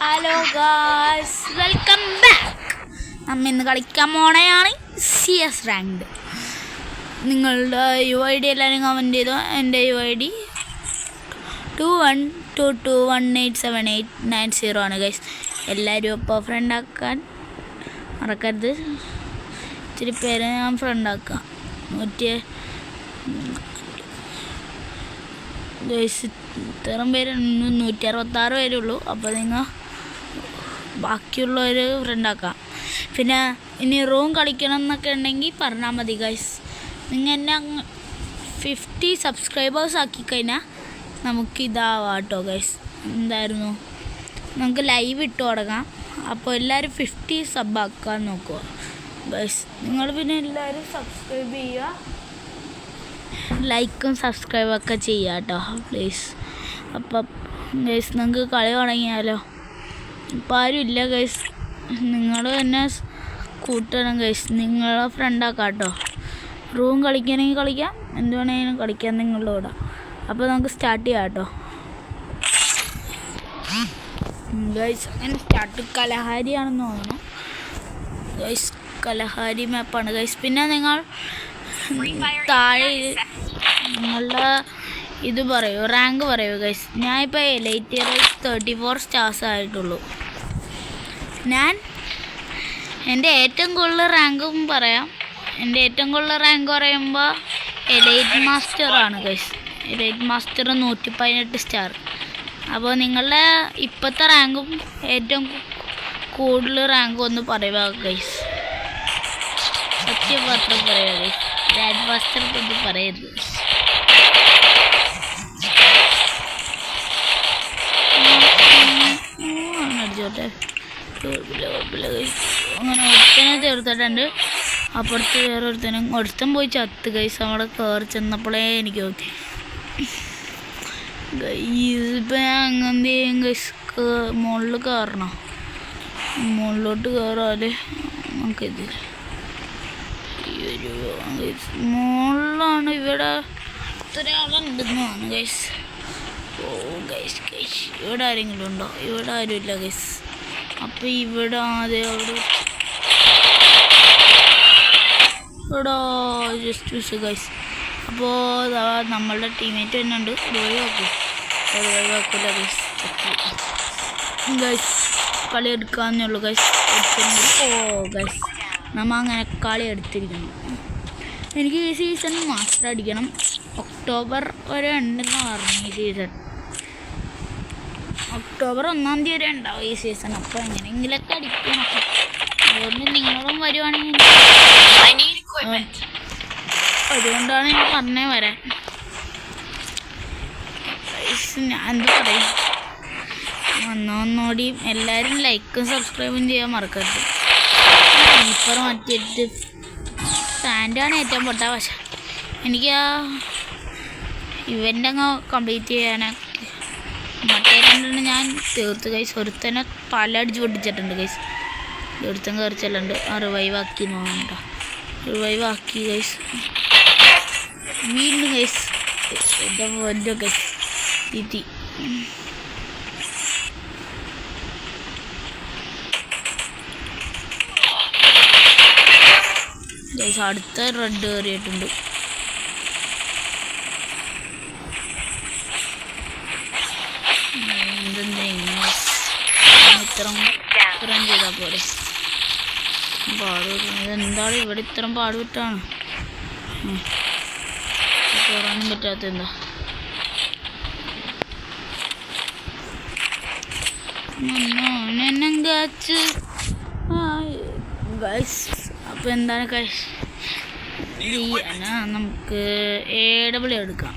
Hello guys, welcome back. നമ്മ ഇന്ന് കളിക്കാൻ പോണെയാണ് CS റാങ്ക്ഡ്. നിങ്ങളുടെ UID എല്ലാവരും കമൻറ്റ് ചെയ്തോ. എൻ്റെ UID 2122187890 ആണ് ഗൈസ്. എല്ലാവരും അപ്പോൾ ഫ്രണ്ടാക്കാൻ മറക്കരുത്. ഇത്തിരി പേരെ ഞാൻ ഫ്രണ്ടാക്കാം. ഗൈസ് ഇത്രയും പേര് 166 പേരുള്ളൂ. അപ്പോൾ നിങ്ങൾ ബാക്കിയുള്ളവർ ഫ്രണ്ടാക്കാം. പിന്നെ ഇനി റൂം കളിക്കണം എന്നൊക്കെ ഉണ്ടെങ്കിൽ പറഞ്ഞാൽ മതി ഗൈസ്. നിങ്ങൾ എന്നെ 50 സബ്സ്ക്രൈബേഴ്സ് ആക്കിക്കഴിഞ്ഞാൽ നമുക്കിതാവാം കേട്ടോ ഗൈസ്. എന്തായിരുന്നു, നമുക്ക് ലൈവ് ഇട്ട് തുടങ്ങാം. അപ്പോൾ എല്ലാവരും 50 സബ് ആക്കാൻ നോക്കുക ഗൈസ്. നിങ്ങൾ പിന്നെ എല്ലാവരും സബ്സ്ക്രൈബ് ചെയ്യുക, ലൈക്കും സബ്സ്ക്രൈബൊക്കെ ചെയ്യുക കേട്ടോ പ്ലീസ്. അപ്പം ഗൈസ് നിങ്ങൾക്ക് കളി തുടങ്ങിയാലോ? ഇപ്പം ആരും ഇല്ല ഗൈസ്, നിങ്ങൾ തന്നെ കൂട്ടണം ഗൈസ്. നിങ്ങളെ ഫ്രണ്ടാക്കാം കേട്ടോ. റൂം കളിക്കണമെങ്കിൽ കളിക്കാം, എന്ത് വേണമെങ്കിലും കളിക്കാം നിങ്ങളുടെ കൂടെ. അപ്പോൾ നമുക്ക് സ്റ്റാർട്ട് ചെയ്യാം കേട്ടോ ഗൈസ്. അങ്ങനെ സ്റ്റാർട്ട് കലഹാരിയാണെന്ന് തോന്നുന്നു ഗൈസ്. Kalahari മാപ്പാണ് guys. പിന്നെ നിങ്ങൾ താഴെ നിങ്ങളുടെ ഇത് പറയൂ, റാങ്ക് പറയൂ ഗൈസ്. ഞാനിപ്പോൾ എലൈറ്റ് 34 സ്റ്റാർസ് ആയിട്ടുള്ളൂ. ഞാൻ എൻ്റെ ഏറ്റവും കൂടുതൽ റാങ്കും പറയാം. എൻ്റെ ഏറ്റവും കൂടുതൽ റാങ്ക് പറയുമ്പോൾ എലൈറ്റ് മാസ്റ്ററാണ് ഗൈസ്. Elite master 118 star. അപ്പോൾ നിങ്ങളുടെ ഇപ്പോഴത്തെ റാങ്കും ഏറ്റവും കൂടുതൽ റാങ്കും ഒന്ന് പറയുക ഗൈസ്. സത്യം മാത്രം പറയുക ഗൈസ്. ഗ്രാൻഡ് മാസ്റ്റർ ഒന്നും പറയരുത്. അടിച്ചോട്ടെ. അങ്ങനെ ഒരുത്തനെ തീർത്തിട്ടുണ്ട്. അപ്പുറത്ത് വേറെ ഒരുത്തൻ പോയി ചത്ത് ഗൈസ്. അവിടെ കയറി ചെന്നപ്പോഴേ എനിക്ക് തോന്നി ഗൈസ്. ഇപ്പം ഞാൻ അങ്ങനെ ചെയ്യും ഗൈസ്. മുകളിൽ കയറണം. മുകളിലോട്ട് കയറാല് നമുക്കിതിൽ മുകളിലാണ്. ഇവിടെ ഒരാളുണ്ടെന്നാണ് ഗൈസ്. ഓ ഗൈസ് ഗൈസ്, ഇവിടെ ആരെങ്കിലും ഉണ്ടോ? ഇവിടെ ആരുമില്ല ഗൈസ്. അപ്പോൾ ഇവിടെ ഇവിടെ ജസ്റ്റ് വിഷു ഗൈസ്. അപ്പോൾ നമ്മളുടെ ടീമേറ്റ് തന്നെ ഉണ്ട്. ഒഴിവാക്കില്ല ഗൈസ്. ഗൈസ് കളി എടുക്കാന്നേ ഉള്ളൂ ഗൈസ്. ഓ ഗൈസ്, നമ്മൾ അങ്ങനെ കളി എടുത്തിരിക്കണം. എനിക്ക് ഈ സീസൺ മാസ്റ്റർ അടിക്കണം. ഒക്ടോബർ വരെ ഉണ്ടെന്ന് പറഞ്ഞു ഈ സീസൺ. ഒക്ടോബർ 1-ാം തീയതി വരെ ഉണ്ടാവും ഈ സീസൺ. അപ്പോൾ എങ്ങനെയെങ്കിലൊക്കെ അടിക്കണം. അതുകൊണ്ട് നിങ്ങളും വരുവാണെങ്കിൽ അതുകൊണ്ടാണ് ഞാൻ പറഞ്ഞേ വരാൻ. ഞാൻ എന്താ പറയും, ഒന്നോടി എല്ലാവരും ലൈക്കും സബ്സ്ക്രൈബും ചെയ്യാൻ മറക്കരുത്. ഇപ്പം മറ്റേറ്റ് സാൻഡാണ് ഏറ്റവും പൊട്ട. പക്ഷെ എനിക്ക് ആ ഇവൻ്റ് അങ്ങ് കംപ്ലീറ്റ് ചെയ്യാനൊക്കെ മറ്റേ രണ്ടെണ്ണം ഞാൻ തീർത്ത് ഗൈസ്. ഒരുത്തനെ തല അടിച്ച് പൊട്ടിച്ചിട്ടുണ്ട് ഗൈസ്. ഒരുത്തൻ കയറിച്ചല്ലുണ്ട്. ആ റിവൈവ് ആക്കി നോക്കണ്ട. റിവൈവ് ആക്കി ഗൈസ്. വീണ്ടും ഗൈസ്. എൻ്റെ ഗൈസ് തീറ്റി. ഗൈസ് അടുത്ത റെഡ് കയറിയിട്ടുണ്ട്. ഇത്രയും ചെയ്താൽ പോലെ എന്താണ് ഇവിടെ ഇത്രയും പാടുവിട്ടാണ് കയറാനും പറ്റാത്ത എന്താ ഗൈസ്. അപ്പോൾ എന്താണ് ഗൈസ്, നമുക്ക് AW എടുക്കാം.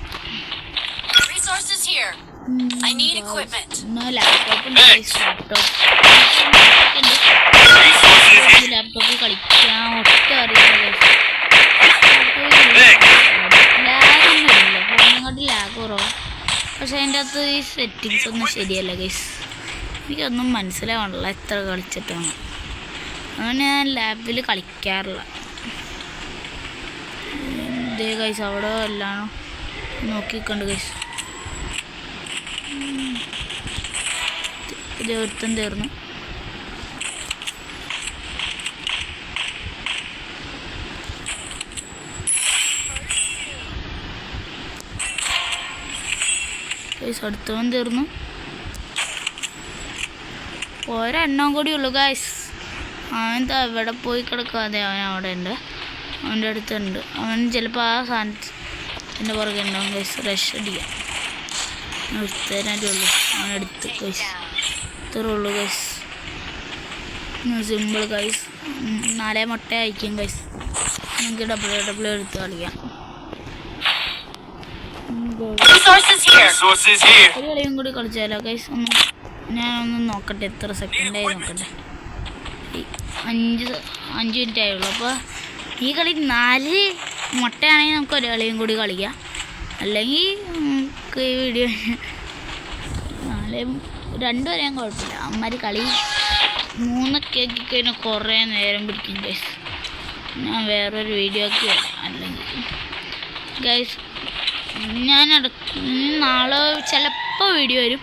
ലാപ്ടോപ്പ് കളിക്കാൻ ഒട്ടും അറിയില്ല. ലാഗൊന്നുമില്ല, ഫോണിനെക്കാട്ടി ലാഗ് കുറവാണ്. പക്ഷെ അതിൻ്റെ അകത്ത് ഈ സെറ്റിങ്സ് ഒന്നും ശരിയല്ല ഗൈസ്. എനിക്കൊന്നും മനസ്സിലാവണില്ല എത്ര കളിച്ചിട്ടാണ്. അങ്ങനെ ഞാൻ ലാപ്പിൽ കളിക്കാറില്ല. ഇതേ ഗൈസ് അവിടെ എല്ലാം നോക്കിക്കണ്ട് ഗൈസ്. ഇത് ഒരുത്തം തീർന്നു. അടുത്തവൻ തീർന്നു. ഒരെണ്ണം കൂടി ഉള്ളു ഗൈസ്. അവൻ എവിടെ പോയി കിടക്കാതെ അവൻ അവിടെ ഉണ്ട്, അവൻ്റെ അടുത്തുണ്ട്. അവൻ ചിലപ്പോൾ ആ സാധനത്തിൻ്റെ പുറകെ ഉണ്ടാവും ഗൈസ്. റഷ് അടിക്കാം. എടുത്തതിനായിട്ട് ഉള്ളു അവനെടുത്ത് ഗൈസ്. ഇത്രേ ഉള്ളൂ ഗൈസ്. Simple guys. 4 മുട്ട അയക്കും ഗൈസ്. നമുക്ക് ഡബിൾ എടുത്ത് കളിക്കാം. ഒരു കളിയും കൂടി കളിച്ചാലോ ഗൈസ്? ഞാനൊന്ന് നോക്കട്ടെ എത്ര സെക്കൻഡായി നോക്കട്ടെ. 5 മിനിറ്റ് ആയുള്ളൂ. അപ്പോൾ ഈ കളി 4 മുട്ടയാണെങ്കിൽ നമുക്ക് ഒരു കളിയും കൂടി കളിക്കാം. അല്ലെങ്കിൽ നമുക്ക് ഈ വീഡിയോ 2 വരെയും കുഴപ്പമില്ല. അമ്മമാർ കളി 3 കഴിഞ്ഞാൽ കുറേ നേരം പിടിക്കും ഗൈസ്. ഞാൻ വേറൊരു വീഡിയോ ഒക്കെ വരാം. അല്ലെങ്കിൽ ഗൈസ് ഞാൻ നാളെ ചിലപ്പോൾ വീഡിയോ വരും.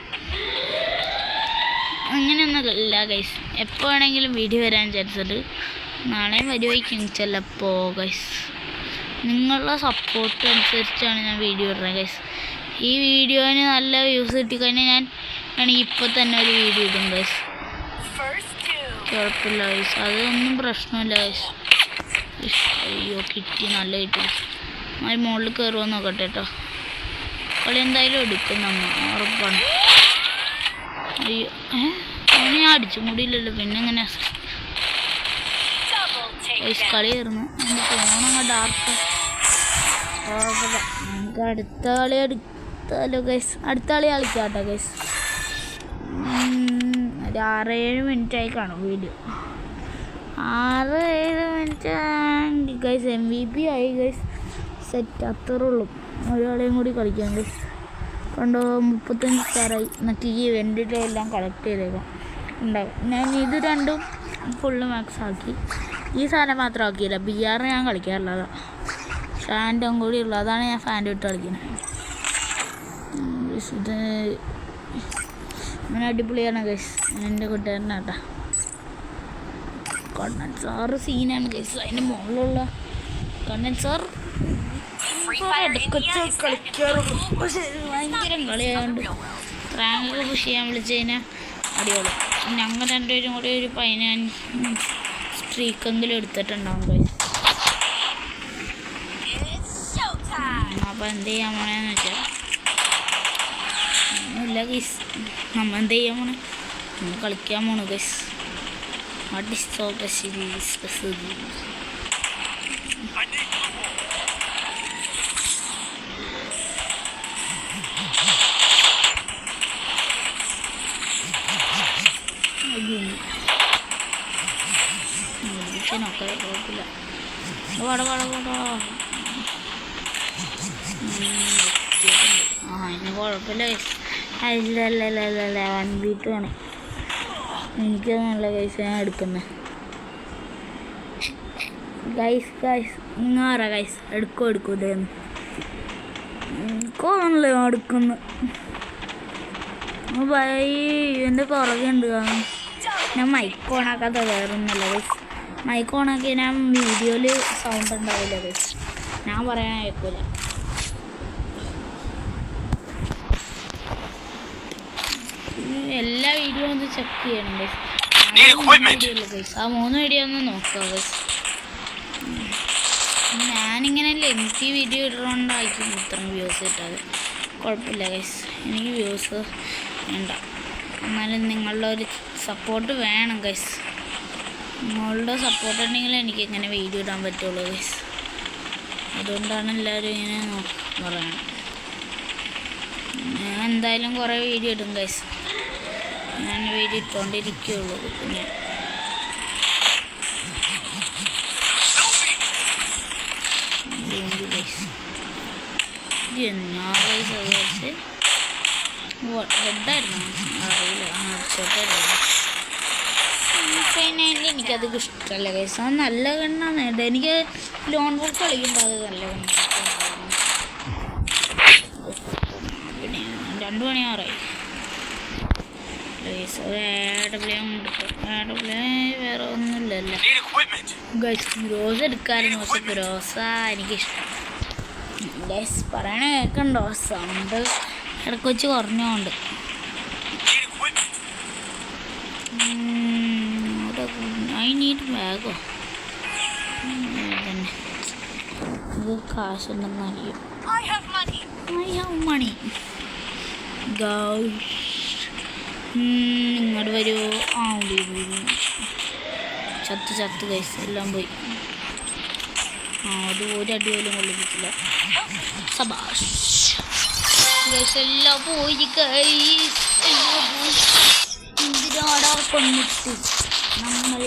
അങ്ങനെയൊന്നും ഇല്ല ഗൈസ്. എപ്പോൾ വേണമെങ്കിലും വീഡിയോ വരാൻ വിചാരിച്ചിട്ട് നാളെയും വരുമായിരിക്കും ചിലപ്പോൾ ഗൈസ്. നിങ്ങളുടെ സപ്പോർട്ട് അനുസരിച്ചാണ് ഞാൻ വീഡിയോ ഇടുന്നത് ഗൈസ്. ഈ വീഡിയോന് നല്ല വ്യൂസ് കിട്ടിക്കഴിഞ്ഞാൽ ഞാൻ വേണമെങ്കിൽ ഇപ്പോൾ തന്നെ ഒരു വീഡിയോ ഇടും ഗൈസ്. കുഴപ്പമില്ല ഗൈസ്, അതൊന്നും പ്രശ്നമില്ല ഗൈസ്. അയ്യോ കിട്ടി, നല്ല കിട്ടി. അത് മുകളിൽ കയറുമോ നോക്കട്ടെ കേട്ടോ. കളി എന്തായാലും എടുക്കും നമ്മ, ഉറപ്പാണ്. അയ്യോ അവന് ഞാൻ അടിച്ചു കൂടിയില്ലല്ലോ, പിന്നെ എങ്ങനെ ഗൈസ് കളി കയറുന്നു. എൻ്റെ ഫോണങ്ങ് ഡാർക്ക്. കുഴപ്പമില്ല, നമുക്ക് അടുത്ത കളി എടുത്താലോ ഗൈസ്. അടുത്ത കളി കളിക്കാം കേട്ടോ ഗൈസ്. ഒരു 6-7 മിനിറ്റായി കാണും വീഡിയോ. 6-7 minute guys. MVP ആയി ഗൈസ്. സെറ്റ്, അത്രേ ഉള്ളൂ. ഒരു കളിയും കൂടി കളിക്കാം ഗൈസ്. കണ്ടോ 35 സ്റ്റാറായി. എന്നിട്ട് ഈ ഇവൻറ്റിലെ എല്ലാം കളക്ട് ചെയ്തേക്കാം ഉണ്ടാവും. ഞാൻ ഇത് രണ്ടും ഫുള്ള് മാക്സ് ആക്കി. ഈ സാധനം മാത്രം ആക്കിയില്ല. BR ഞാൻ കളിക്കാറില്ല. ഫാൻറ്റും കൂടി ഉള്ളു, അതാണ് ഞാൻ ഫാൻറ്റ് ഇട്ട് കളിക്കുന്നത്. ഇത് അങ്ങനെ അടിപൊളിയാണ് ഗൈസ്. എൻ്റെ കൂട്ടുകാരനാട്ടാ. കണ്ടൻസാറ് സീനാണ് ഗൈസ്. അതിൻ്റെ മുകളിലുള്ള കണ്ടൻസാർ ഇടക്കൊക്കെ കളിക്കാറുള്ളൂ. പക്ഷേ ഭയങ്കര കളിയായതുകൊണ്ട് റാങ്ക് പുഷ് ചെയ്യാൻ വിളിച്ചു കഴിഞ്ഞാൽ അടിപൊളി. ഞങ്ങൾ രണ്ടുപേരും കൂടി ഒരു 15 സ്ട്രീക്കെങ്കിലും എടുത്തിട്ടുണ്ടാവും ഗൈസ്. അപ്പോൾ എന്ത് ചെയ്യാൻ പോണെന്ന് വെച്ചാൽ ഒന്നുമില്ല ഗൈസ്. നമ്മൾ എന്ത് ചെയ്യാൻ പോണേ, നമ്മൾ കളിക്കാൻ പോണു ഗൈസ്. നോക്കാം, കുഴപ്പമില്ല. അതിന് കുഴപ്പമില്ല ഗൈസ്. അല്ല 1v2 ആണ്. എനിക്കതല്ല ഗൈസ് ഞാൻ എടുക്കുന്നത്. ഗൈസ് നിങ്ങാറാ ഗൈസ്. എടുക്കും ഇതേന്ന് എനിക്കാണല്ലോ ഞാൻ എടുക്കുന്നത്. എൻ്റെ പുറകെ ഉണ്ട്. ഞാൻ മൈക്ക് ഓണാക്കാത്ത വേറൊന്നുമല്ല ഗൈസ്. മൈക്ക് ഓണാക്കി ഞാൻ വീഡിയോയിൽ സൗണ്ട് ഉണ്ടാവില്ല ഗൈസ്. ഞാൻ പറയാൻ കേൾക്കില്ല. എല്ലാ വീഡിയോ ഒന്ന് ചെക്ക് ചെയ്യണം ഗൈസ്. ആ 3 വീഡിയോ ഒന്ന് നോക്കുക ഗൈസ്. ഞാനിങ്ങനെ ലെങ്തി വീഡിയോ ഇടുന്നതുകൊണ്ടായിരിക്കും ഇത്രയും വ്യൂസ് കിട്ടാതെ. കുഴപ്പമില്ല ഗൈസ്, എനിക്ക് വ്യൂസ് വേണ്ട. എന്നാലും നിങ്ങളുടെ ഒരു സപ്പോർട്ട് വേണം ഗൈസ്. നിങ്ങളുടെ സപ്പോർട്ട് ഉണ്ടെങ്കിൽ എനിക്ക് ഇങ്ങനെ വീഡിയോ ഇടാൻ പറ്റുള്ളൂ ഗൈസ്. അതുകൊണ്ടാണ് എല്ലാവരും ഇങ്ങനെ പറയണം. ഞാൻ എന്തായാലും കുറേ വീഡിയോ ഇടും ഗൈസ്. ഞാൻ വീഡിയോ ഇട്ടുകൊണ്ടിരിക്കുകയുള്ളൂ. പിന്നെ ഹെഡായിരുന്നു അറിയില്ല. പിന്നെ എനിക്കത് ഇഷ്ടമല്ല ഗൈസ്. അത് നല്ല കണ്ണാണ് ഹെഡ്. എനിക്ക് ലോൺ വർക്ക് കളിക്കുമ്പോൾ അത് നല്ല കണ്ണാണ്. പിന്നെ 2 മണിയാറായി. വേറെ ഒന്നുമില്ലല്ലോ ഗൈസ്. ഗ്രോസ് എടുക്കാമായിരുന്നു, പക്ഷെ ഗ്രോസാ എനിക്കിഷ്ടം. ഗൈസ് പറയണ കേൾക്കണ്ടോ? സൗണ്ട് ഇടയ്ക്ക് വെച്ച് കുറഞ്ഞോണ്ട്. ഐ നീഡ് ബാഗോ തന്നെ. ഇത് കാശുണ്ടെന്ന് അറിയും. I have money. ഇങ്ങോട്ട് വരുമോ? ആ ചത്ത് ഗൈസ്, എല്ലാം പോയി. അത് ഒരു അടി പോലും കൊള്ളിപ്പിച്ചില്ല. സബാഷ് ഗൈസ്, എല്ലാം പോയി ഗൈസ്. എന്തിനാടാ കൊണ്ടിട്ട് നമ്മൾ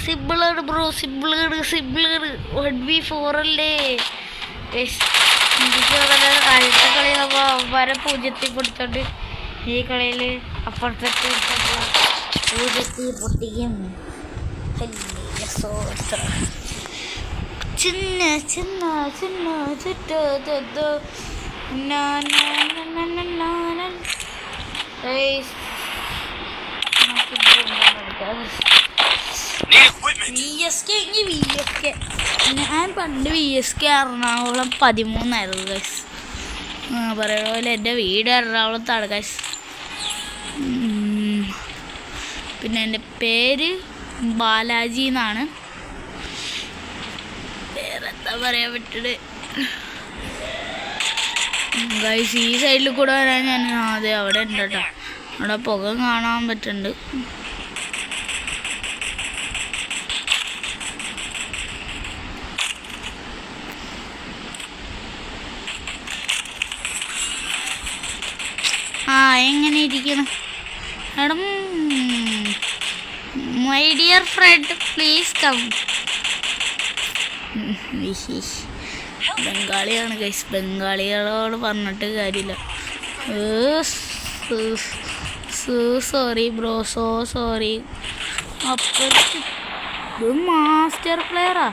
സിബിളാണ് ബ്രോ, സിബിളാണ് 1v4 അല്ലേ. അടുത്ത കളി നമ്മൾ അവരെ 0 കൊടുത്തോണ്ട് ഈ കളിയിൽ അപ്പുറത്തെ പൊട്ടിക്കും. ഞാൻ പണ്ട് VSK എറണാകുളം 13 ഗൈസ്. പറയുന്ന പോലെ എൻ്റെ വീട് എറണാകുളത്താണ് ഗൈസ്. പിന്നെ എൻ്റെ പേര് ബാലാജി എന്നാണ്. വേറെ എന്താ പറയാൻ പറ്റത് ഗൈസ്? ഈ സൈഡിൽ കൂടെ വരാൻ ഞാൻ അതെ അവിടെ ഉണ്ട് കേട്ടോ. അവിടെ പുക കാണാൻ പറ്റുന്നുണ്ട്. എങ്ങനെ ഇരിക്കണം madam? My dear friend please come. ബംഗാളിയാണ് ഗൈസ്, ബംഗാളികളോട് പറഞ്ഞിട്ട് കാര്യമില്ല. Sorry bro, sorry. അപ്പോൾ ഇത് മാസ്റ്റർ പ്ലെയറാ.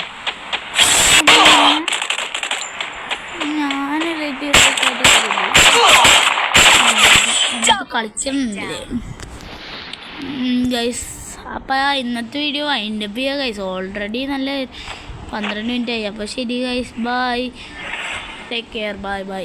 ഞാൻ കളിക്കുന്നില്ലേ ഗൈസ്? അപ്പോൾ ഇന്നത്തെ വീഡിയോ അതിൻ്റെ ഗൈസ്. ഓൾറെഡി നല്ല 12 മിനിറ്റ് ആയി. അപ്പോൾ ശരി guys, bye, take care, by.